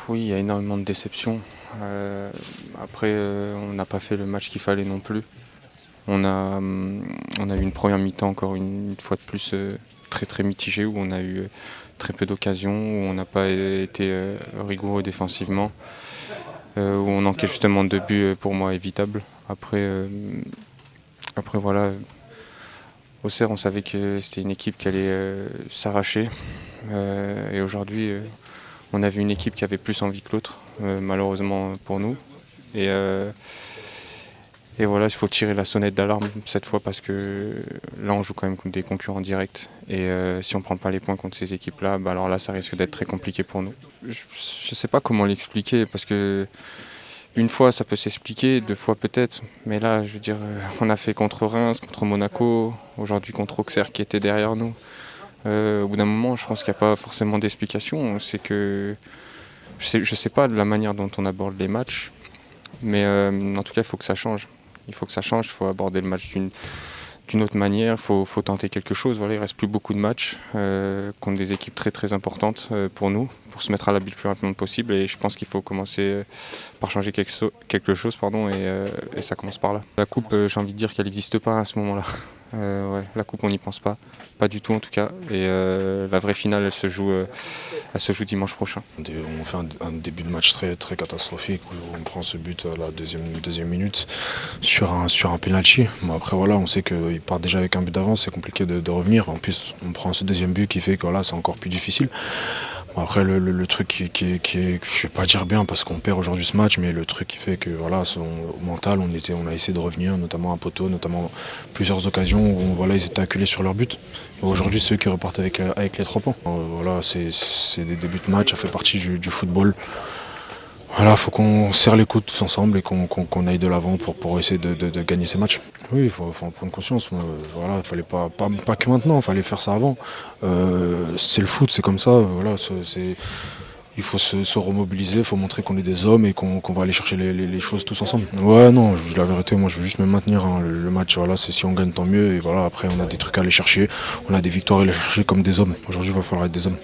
Oui, il y a énormément de déceptions. Euh, Après, on n'a pas fait le match qu'il fallait non plus. On a eu une première mi-temps encore une fois de plus très très mitigée où on a eu très peu d'occasions, où on n'a pas été rigoureux défensivement, où on enquête justement de buts pour moi évitables. Après voilà, Auxerre on savait que c'était une équipe qui allait s'arracher et aujourd'hui on avait une équipe qui avait plus envie que l'autre, malheureusement pour nous. Et, euh, et voilà, il faut tirer la sonnette d'alarme cette fois parce que là, on joue quand même contre des concurrents directs. Et si on ne prend pas les points contre ces équipes-là, bah alors là, ça risque d'être très compliqué pour nous. Je ne sais pas comment l'expliquer parce que une fois, ça peut s'expliquer, deux fois peut-être. Mais là, je veux dire, on a fait contre Reims, contre Monaco, aujourd'hui contre Auxerre qui était derrière nous. Au bout d'un moment, je pense qu'il n'y a pas forcément d'explication. C'est que je sais pas de la manière dont on aborde les matchs, mais en tout cas, il faut que ça change. Il faut que ça change, il faut aborder le match d'une autre manière, faut tenter quelque chose. Voilà, il ne reste plus beaucoup de matchs contre des équipes très très importantes pour nous, pour se mettre à l'habit le plus rapidement possible. Et je pense qu'il faut commencer par changer quelque chose pardon, et ça commence par là. La coupe, j'ai envie de dire qu'elle n'existe pas à ce moment-là. Ouais, la coupe, on n'y pense pas du tout en tout cas. Et la vraie finale, elle se joue dimanche prochain. On fait un début de match très, très catastrophique où on prend ce but à la deuxième minute sur un penalty. Bon, après voilà, on sait qu'il part déjà avec un but d'avance, c'est compliqué de revenir. En plus, on prend ce deuxième but qui fait que voilà, c'est encore plus difficile. Bon, après le truc qui est, je vais pas dire bien parce qu'on perd aujourd'hui ce match, mais le truc qui fait que voilà, au mental, on a essayé de revenir, notamment à Poteau, notamment plusieurs occasions où voilà, ils étaient acculés sur leur but. Aujourd'hui, c'est eux qui repartent avec les 3 points. Voilà, c'est des débuts de match, ça fait partie du football. Voilà, il faut qu'on serre les coudes tous ensemble et qu'on aille de l'avant pour essayer de gagner ces matchs. Oui, il faut en prendre conscience. Voilà, il fallait pas que maintenant, il fallait faire ça avant. C'est le foot, c'est comme ça. Voilà, il faut se remobiliser, il faut montrer qu'on est des hommes et qu'on va aller chercher les choses tous ensemble. Ouais, non, je vous dis la vérité, moi je veux juste me maintenir. Hein. Le match, voilà, c'est si on gagne tant mieux. Et voilà, après on a des trucs à aller chercher, on a des victoires à aller chercher comme des hommes. Aujourd'hui, il va falloir être des hommes.